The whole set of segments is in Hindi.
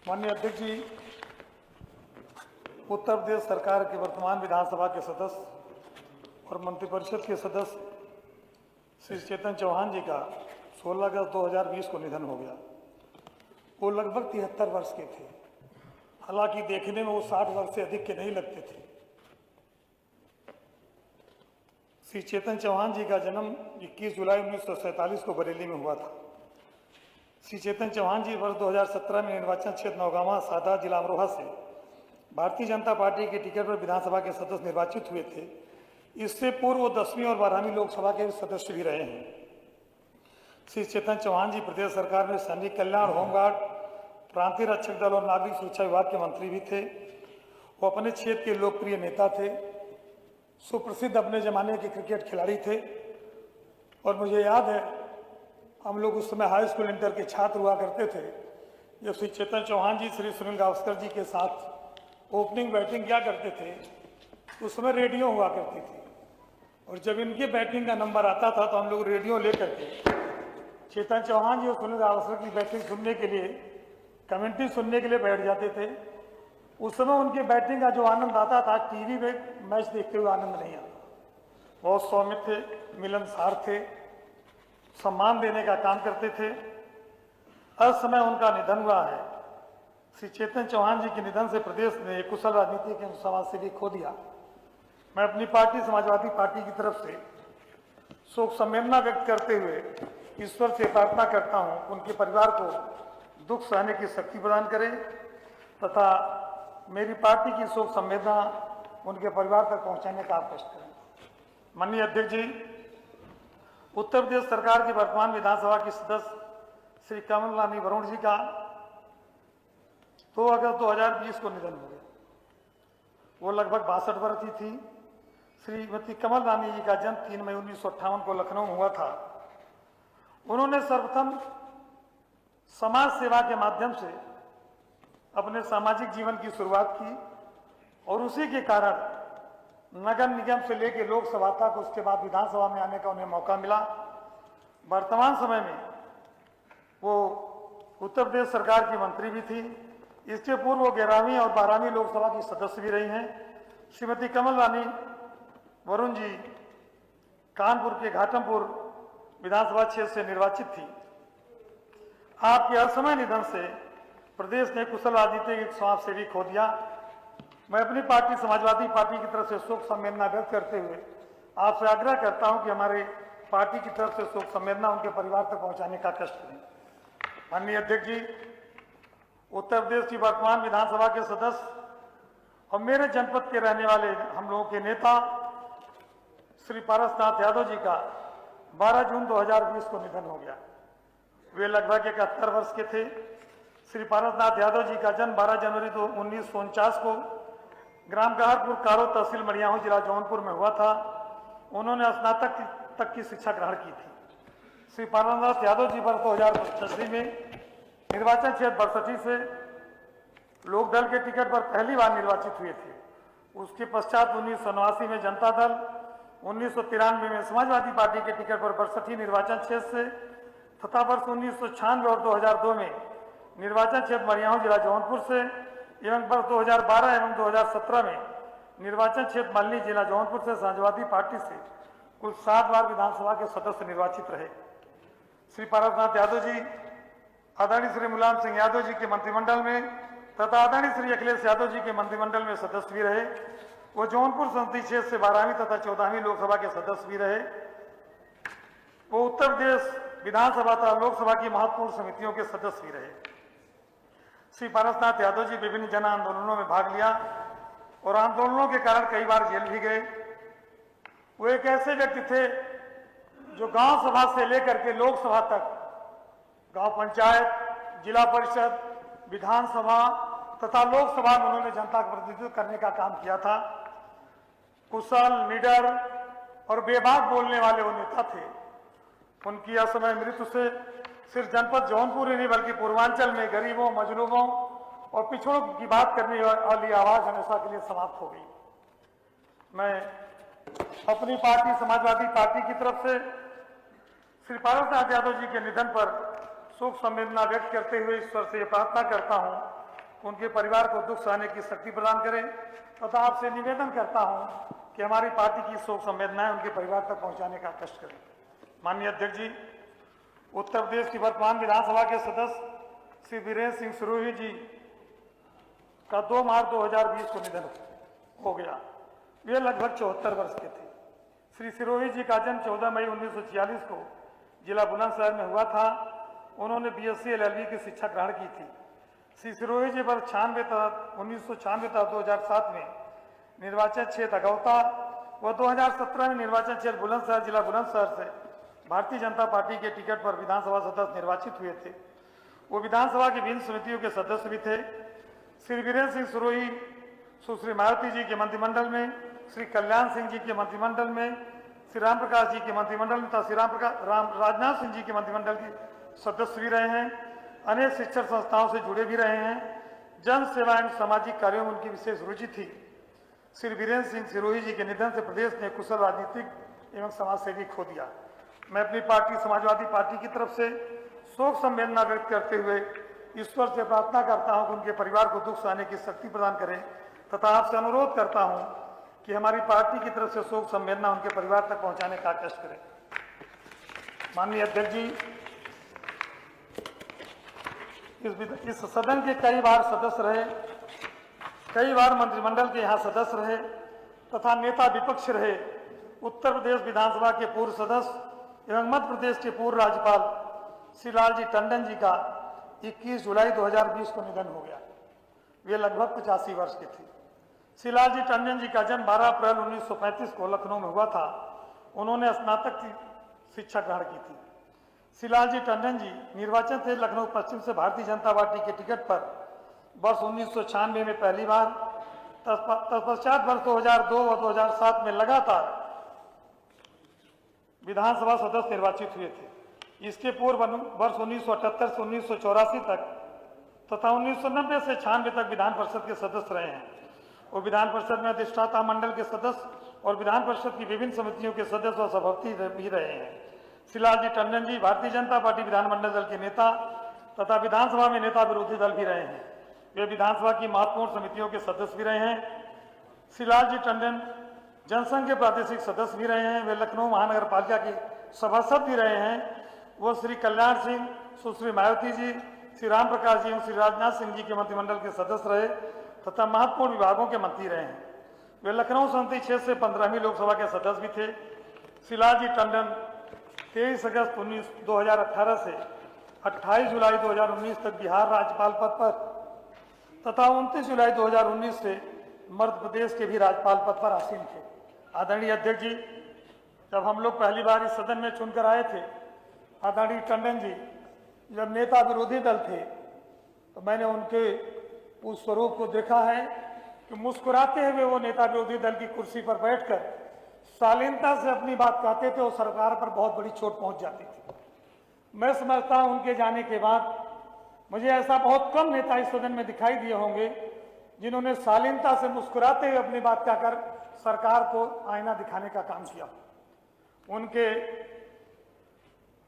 माननीय अध्यक्ष जी, उत्तर प्रदेश सरकार के वर्तमान विधानसभा के सदस्य और मंत्रिपरिषद के सदस्य श्री चेतन चौहान जी का 16 अगस्त 2020 को निधन हो गया। वो लगभग 73 वर्ष के थे। हालांकि देखने में वो 60 वर्ष से अधिक के नहीं लगते थे। श्री चेतन चौहान जी का जन्म 21 जुलाई 1947 को बरेली में हुआ था। श्री चेतन चौहान जी वर्ष 2017 में निर्वाचन क्षेत्र नौगामा सादा जिला अमरोहा से भारतीय जनता पार्टी के टिकट पर विधानसभा के सदस्य निर्वाचित हुए थे। इससे पूर्व वो 10वीं और 12वीं लोकसभा के सदस्य भी रहे हैं। श्री चेतन चौहान जी प्रदेश सरकार में सैनिक कल्याण, होमगार्ड, प्रांतीय रक्षक दल और नागरिक सुरक्षा विभाग के मंत्री भी थे। वो अपने क्षेत्र के लोकप्रिय नेता थे। सुप्रसिद्ध अपने जमाने के क्रिकेट खिलाड़ी थे। और मुझे याद है, हम लोग उस समय हाई स्कूल इंटर के छात्र हुआ करते थे। जब श्री चेतन चौहान जी श्री सुनील गावस्कर जी के साथ ओपनिंग बैटिंग क्या करते थे, उस समय रेडियो हुआ करती थी। और जब इनके बैटिंग का नंबर आता था तो हम लोग रेडियो लेकर के चेतन चौहान जी और सुनील गावस्कर की बैटिंग सुनने के लिए, कमेंट्री सुनने के लिए बैठ जाते थे। उस समय उनके बैटिंग का जो आनंद आता था, टीवी पे मैच देखते हुए आनंद नहीं आता। बहुत सौम्य थे, मिलनसार थे, सम्मान देने का काम करते थे। हर समय उनका निधन हुआ है। श्री चेतन चौहान जी के निधन से प्रदेश ने एक कुशल राजनीति के समाज सेवी खो दिया। मैं अपनी पार्टी समाजवादी पार्टी की तरफ से शोक संवेदना व्यक्त करते हुए ईश्वर से प्रार्थना करता हूं, उनके परिवार को दुख सहने की शक्ति प्रदान करे तथा मेरी पार्टी की शोक संवेदना उनके परिवार तक पहुंचाने का आप कष्ट करें। माननीय अध्यक्ष जी, उत्तर प्रदेश सरकार के वर्तमान विधानसभा के सदस्य श्री कमल रानी वरुण जी का 2 अगस्त 2020 को निधन हो गया। वो लगभग 62 वर्ष की थी। श्रीमती कमल रानी जी का जन्म 3 मई 1958 को लखनऊ में हुआ था। उन्होंने सर्वप्रथम समाज सेवा के माध्यम से अपने सामाजिक जीवन की शुरुआत की और उसी के कारण नगर निगम से लेकर लोकसभा तक, उसके बाद विधानसभा में आने का उन्हें मौका मिला। वर्तमान समय में वो उत्तर प्रदेश सरकार की मंत्री भी थी। इसके पूर्व वो 11वीं और 12वीं लोकसभा की सदस्य भी रही हैं। श्रीमती कमल रानी वरुण जी कानपुर के घाटमपुर विधानसभा क्षेत्र से निर्वाचित थी। आपके असमय निधन से प्रदेश ने कुशल राजनीतिक समाज सेवी खो दिया। मैं अपनी पार्टी समाजवादी पार्टी की तरफ से शोक संवेदना व्यक्त करते हुए आपसे आग्रह करता हूं कि हमारे पार्टी की तरफ से शोक संवेदना उनके परिवार तक पहुंचाने का कष्ट करें। माननीय अध्यक्ष जी, उत्तर प्रदेश की वर्तमान विधानसभा के सदस्य और मेरे जनपद के रहने वाले हम लोगों के नेता श्री पारसनाथ यादव जी का 12 जून 2020 को निधन हो गया। वे लगभग 71 वर्ष के थे। श्री पारसनाथ यादव जी का जन्म 12 जनवरी 1949 को ग्राम गहरपुर कारो तहसील मड़ियाहू जिला जौनपुर में हुआ था। उन्होंने स्नातक तक की शिक्षा ग्रहण की थी। श्री पारसनाथ यादव जी वर्ष 2010 में निर्वाचन क्षेत्र बरसठी से लोकदल के टिकट पर पहली बार निर्वाचित हुए थे। उसके पश्चात 1989 में जनता दल, 1993 में समाजवादी पार्टी के टिकट पर बरसठी निर्वाचन क्षेत्र से तथा वर्ष 1996 और 2002 में निर्वाचन क्षेत्र मड़ियाहू जिला जौनपुर से एवं वर्ष 2012 एवं 2017 में निर्वाचन क्षेत्र मल्ली जिला जौनपुर से समाजवादी पार्टी से कुल 7 बार विधानसभा के सदस्य निर्वाचित रहे। श्री पारसनाथ यादव जी आदरणीय श्री मुलायम सिंह यादव जी के मंत्रिमंडल में तथा आदरणीय श्री अखिलेश यादव जी के मंत्रिमंडल में सदस्य भी रहे। वो जौनपुर संसदीय क्षेत्र से 12वीं तथा 14वीं लोकसभा के सदस्य भी रहे। वो उत्तर प्रदेश विधानसभा तथा लोकसभा की महत्वपूर्ण समितियों के सदस्य भी रहे। श्री पारसनाथ यादव जी विभिन्न जन आंदोलनों में भाग लिया और आंदोलनों के कारण कई बार जेल भी गए। वो एक ऐसे व्यक्ति थे जो गांव सभा से लेकर के लोकसभा तक, गांव पंचायत, जिला परिषद, विधानसभा तथा लोकसभा में उन्होंने जनता का प्रतिनिधित्व करने का काम किया था। कुशल, निडर और बेबाक बोलने वाले वो नेता थे। उनकी असमय मृत्यु से सिर्फ जनपद जौनपुर ही नहीं बल्कि पूर्वांचल में गरीबों, मजलूमों और पिछड़ों की बात करने वाली आवाज हमेशा के लिए समाप्त हो गई। मैं अपनी पार्टी समाजवादी पार्टी की तरफ से श्री पारसनाथ यादव जी के निधन पर शोक संवेदना व्यक्त करते हुए ईश्वर से प्रार्थना करता हूं उनके परिवार को दुख सहने की शक्ति प्रदान करें तथा आपसे निवेदन करता हूं कि हमारी पार्टी की शोक संवेदनाएं उनके परिवार तक पहुंचाने का कष्ट करें। माननीय अध्यक्ष जी, उत्तर प्रदेश की वर्तमान विधानसभा के सदस्य श्री वीरेंद्र सिंह सिरोही जी का 2 मार्च 2020 को निधन हो गया। वे लगभग 74 वर्ष के थे। श्री सिरोही जी का जन्म 14 मई 1946 को जिला बुलंदशहर में हुआ था। उन्होंने BSc LLB की शिक्षा ग्रहण की थी। श्री सिरोही जी वर्ष 1996 तथा 2007 में निर्वाचन क्षेत्र अगौता व 2017 में निर्वाचन क्षेत्र बुलंदशहर जिला बुलंदशहर से भारतीय जनता पार्टी के टिकट पर विधानसभा सदस्य निर्वाचित हुए थे। वो विधानसभा की विभिन्न समितियों के सदस्य भी थे। श्री वीरेंद्र सिंह सिरोही सुश्री मायावती जी के मंत्रिमंडल में, श्री कल्याण सिंह जी के मंत्रिमंडल में, श्री राम प्रकाश जी के मंत्रिमंडल में तथा श्री राजनाथ सिंह जी के मंत्रिमंडल के सदस्य भी रहे हैं। अनेक शिक्षण संस्थाओं से जुड़े भी रहे हैं। जन सेवा एवं सामाजिक कार्यों में उनकी विशेष रुचि थी। श्री वीरेंद्र सिंह सिरोही जी के निधन से प्रदेश ने कुशल राजनीतिक एवं समाजसेवी खो दिया। मैं अपनी पार्टी समाजवादी पार्टी की तरफ से शोक संवेदना व्यक्त करते हुए ईश्वर से प्रार्थना करता हूं कि उनके परिवार को दुख सहने की शक्ति प्रदान करें तथा आपसे अनुरोध करता हूं कि हमारी पार्टी की तरफ से शोक संवेदना उनके परिवार तक पहुंचाने का कष्ट करें। माननीय अध्यक्ष जी, इस सदन के कई बार सदस्य रहे, कई बार मंत्रिमंडल के यहाँ सदस्य रहे तथा नेता विपक्ष रहे। उत्तर प्रदेश विधानसभा के पूर्व सदस्य एवं मध्य प्रदेश के पूर्व राज्यपाल श्री लालजी टंडन जी का 21 जुलाई 2020 को निधन हो गया। वे लगभग 85 वर्ष के थे। श्री लालजी टंडन जी का जन्म 12 अप्रैल 1935 को लखनऊ में हुआ था। उन्होंने स्नातक की शिक्षा ग्रहण की थी। श्री लालजी टंडन जी निर्वाचन थे लखनऊ पश्चिम से भारतीय जनता पार्टी के टिकट पर वर्ष 1996 में पहली बार, तत्पश्चात वर्ष 2002 और 2007 में लगातार विधानसभा सदस्य निर्वाचित हुए थे। इसके पूर्व वर्ष 1978 से 1984 तक तथा 1990 से 96 तक विधान परिषद के सदस्य रहे हैं। वो विधान परिषद में अधिष्ठाता मंडल के सदस्य और विधान परिषद की विभिन्न समितियों के सदस्य और सभापति भी रहे हैं। श्री लालजी टंडन जी भारतीय जनता पार्टी विधानमंडल दल के नेता तथा विधानसभा में नेता विरोधी दल भी रहे हैं। वे विधानसभा की महत्वपूर्ण समितियों के सदस्य भी रहे हैं। श्री लालजी टंडन जनसंघ के प्रादेशिक सदस्य भी रहे हैं। वे लखनऊ महानगर पालिका के सभासद भी रहे हैं। वो श्री कल्याण सिंह, सुश्री मायावती जी, श्री राम प्रकाश जी और श्री राजनाथ सिंह जी के मंत्रिमंडल के सदस्य रहे तथा महत्वपूर्ण विभागों के मंत्री रहे हैं। वे लखनऊ संसदीय क्षेत्र से 15वीं लोकसभा के सदस्य भी थे। श्री लालजी टंडन 23 अगस्त 2018 से 28 जुलाई 2019 तक बिहार राज्यपाल पद पर तथा 29 जुलाई 2019 से मध्य प्रदेश के भी राज्यपाल पद पर आसीन थे। आदरणीय अध्यक्ष जी, जब हम लोग पहली बार इस सदन में चुनकर आए थे, आदरणीय टंडन जी जब नेता विरोधी दल थे तो मैंने उनके उस स्वरूप को देखा है कि मुस्कुराते हुए वो नेता विरोधी दल की कुर्सी पर बैठकर शालीनता से अपनी बात कहते थे और सरकार पर बहुत बड़ी चोट पहुंच जाती थी। मैं समझता हूं उनके जाने के बाद मुझे ऐसा बहुत कम नेता इस सदन में दिखाई दिए होंगे जिन्होंने शालीनता से मुस्कुराते हुए अपनी बात कहकर सरकार को आईना दिखाने का काम किया। उनके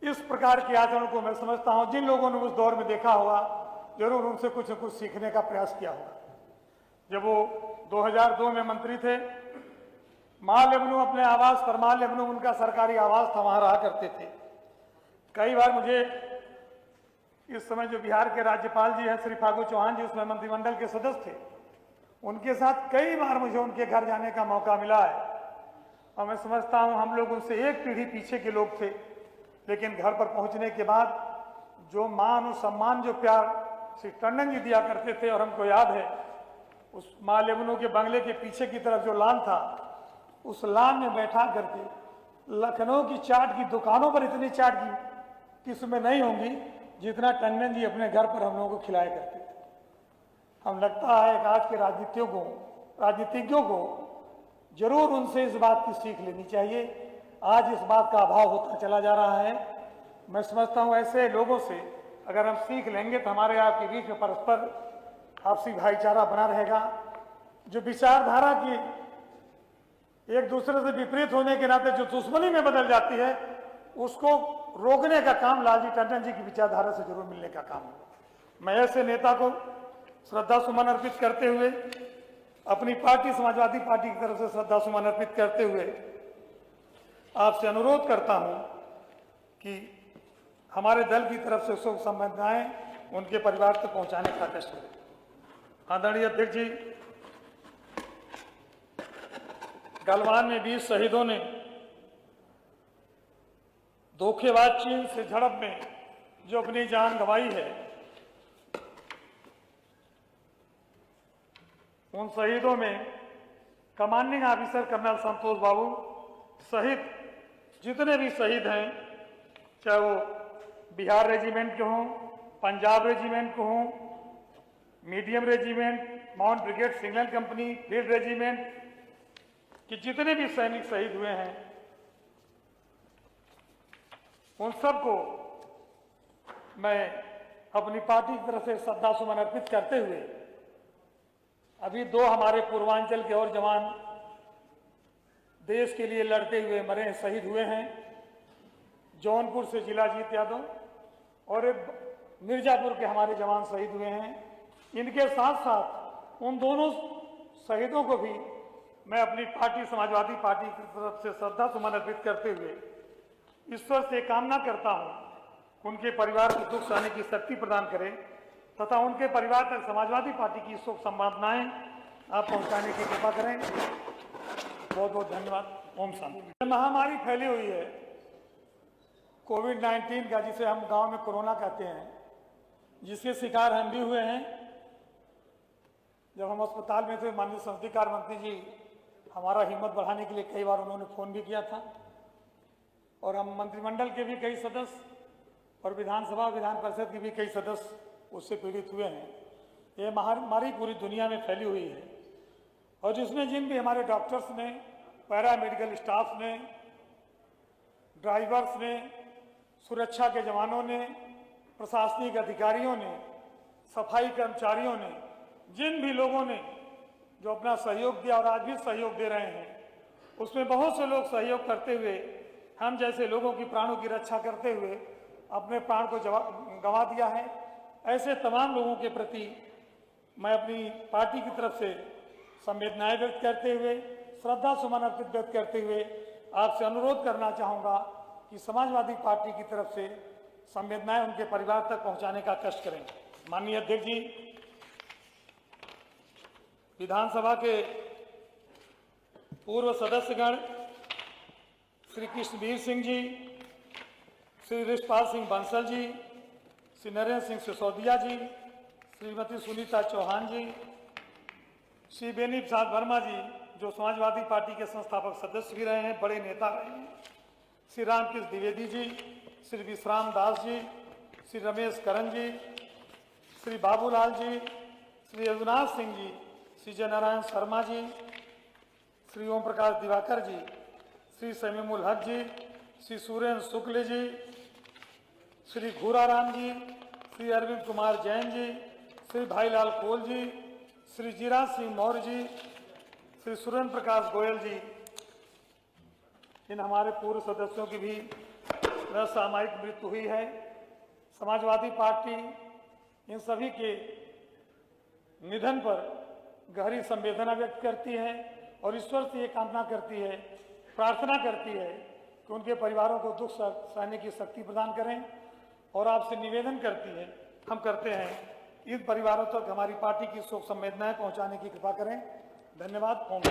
इस प्रकार के आचरण को मैं समझता हूं जिन लोगों ने उस दौर में देखा होगा जरूर उनसे कुछ न कुछ सीखने का प्रयास किया होगा। जब वो 2002 में मंत्री थे, महालेवनु अपने आवास पर, महालेवनु उनका सरकारी आवास था, वहां रहा करते थे। कई बार मुझे इस समय जो बिहार के राज्यपाल जी हैं श्री फागू चौहान जी, उसमें मंत्रिमंडल के सदस्य थे, उनके साथ कई बार मुझे उनके घर जाने का मौका मिला है और मैं समझता हूं हम लोग उनसे एक पीढ़ी पीछे के लोग थे। लेकिन घर पर पहुंचने के बाद जो मान और सम्मान, जो प्यार श्री टंडन जी दिया करते थे, और हमको याद है उस महालेवनु के बंगले के पीछे की तरफ जो लान था, उस लान में बैठा करके लखनऊ की चाट की दुकानों पर इतनी चाट की किस्में नहीं होंगी जितना टंडन जी अपने घर पर हम लोगों को खिलाया करते थे। हम लगता है कि आज के राजनीतिज्ञों को जरूर उनसे इस बात की सीख लेनी चाहिए। आज इस बात का अभाव होता चला जा रहा है। मैं समझता हूं ऐसे लोगों से अगर हम सीख लेंगे तो हमारे आपके बीच में परस्पर आपसी भाईचारा बना रहेगा। जो विचारधारा की एक दूसरे से विपरीत होने के नाते जो दुश्मनी में बदल जाती है, उसको रोकने का काम लालजी टंडन जी की विचारधारा से जरूर मिलने का काम है। मैं ऐसे नेता को श्रद्धा सुमन अर्पित करते हुए, अपनी पार्टी समाजवादी पार्टी की तरफ से श्रद्धा सुमन अर्पित करते हुए आपसे अनुरोध करता हूं कि हमारे दल की तरफ से शोक संवेदनाएं उनके परिवार तक पहुंचाने का कष्ट करें। आदरणीय अध्यक्ष जी, गलवान में 20 शहीदों ने धोखेबाज चीन से झड़प में जो अपनी जान गंवाई है, उन शहीदों में कमांडिंग ऑफिसर कर्नल संतोष बाबू सहित जितने भी शहीद हैं, चाहे वो बिहार रेजिमेंट के हों, पंजाब रेजिमेंट के हों, medium regiment, mount brigade signal company, field regiment के जितने भी सैनिक शहीद हुए हैं, उन सबको मैं अपनी पार्टी की तरफ से श्रद्धा सुमन अर्पित करते हुए, अभी 2 हमारे पूर्वांचल के और जवान देश के लिए लड़ते हुए मरे शहीद हुए हैं, जौनपुर से जिलाजीत यादव और एक मिर्जापुर के हमारे जवान शहीद हुए हैं। इनके साथ साथ उन दोनों शहीदों को भी मैं अपनी पार्टी समाजवादी पार्टी की तरफ से श्रद्धा सुमन अर्पित करते हुए ईश्वर से कामना करता हूं उनके परिवार को दुख सहने की शक्ति प्रदान करें तथा उनके परिवार तक समाजवादी पार्टी की शोक संवेदनाएं आप पहुंचाने की कृपा करें। बहुत बहुत धन्यवाद। ओम शांति। महामारी फैली हुई है कोविड-19 का, जिसे हम गांव में कोरोना कहते हैं, जिसके शिकार हम भी हुए हैं। जब हम अस्पताल में थे, माननीय संसदीय कार्य मंत्री जी हमारा हिम्मत बढ़ाने के लिए कई बार उन्होंने फोन भी किया था और हम मंत्रिमंडल के भी कई सदस्य और विधानसभा विधान परिषद के भी कई सदस्य उससे पीड़ित हुए हैं। ये महामारी पूरी दुनिया में फैली हुई है और जिसमें जिन भी हमारे डॉक्टर्स ने, पैरा मेडिकल स्टाफ ने, ड्राइवर्स ने, सुरक्षा के जवानों ने, प्रशासनिक अधिकारियों ने, सफाई कर्मचारियों ने, जिन भी लोगों ने जो अपना सहयोग दिया और आज भी सहयोग दे रहे हैं, उसमें बहुत से लोग सहयोग करते हुए, हम जैसे लोगों की प्राणों की रक्षा करते हुए अपने प्राण को गंवा दिया है। ऐसे तमाम लोगों के प्रति मैं अपनी पार्टी की तरफ से संवेदनाएं व्यक्त करते हुए, श्रद्धा सुमन अर्पित व्यक्त करते हुए आपसे अनुरोध करना चाहूँगा कि समाजवादी पार्टी की तरफ से संवेदनाएं उनके परिवार तक पहुँचाने का कष्ट करें। माननीय अध्यक्ष जी, विधानसभा के पूर्व सदस्यगण श्री कृष्णवीर सिंह जी, श्री ऋषपाल सिंह बंसल जी, श्री नरेंद्र सिंह सिसोदिया जी, श्रीमती सुनीता चौहान जी, श्री बेनी प्रसाद वर्मा जी, जो समाजवादी पार्टी के संस्थापक सदस्य भी रहे हैं, बड़े नेता रहे हैं, श्री रामकृष्ण द्विवेदी जी, श्री विश्राम दास जी, श्री रमेश करन जी, श्री बाबूलाल जी, श्री रघुनाथ सिंह जी, श्री जयनारायण शर्मा जी, श्री ओम प्रकाश दिवाकर जी, श्री समीमुल हक जी, श्री सुरेंद्र शुक्ल जी, श्री घूराराम जी, श्री अरविंद कुमार जैन जी, श्री भाईलाल कोल जी, श्री जीराज सिंह मौर्य जी, श्री सुरेंद्र प्रकाश गोयल जी, इन हमारे पूर्व सदस्यों की भी सामयिक मृत्यु हुई है। समाजवादी पार्टी इन सभी के निधन पर गहरी संवेदना व्यक्त करती है और ईश्वर से ये कामना करती है, प्रार्थना करती है कि उनके परिवारों को दुख सहने की शक्ति प्रदान करें और आपसे निवेदन करती है, हम करते हैं, इन परिवारों तक हमारी पार्टी की शोक संवेदनाएं पहुंचाने की कृपा करें। धन्यवाद। ओम।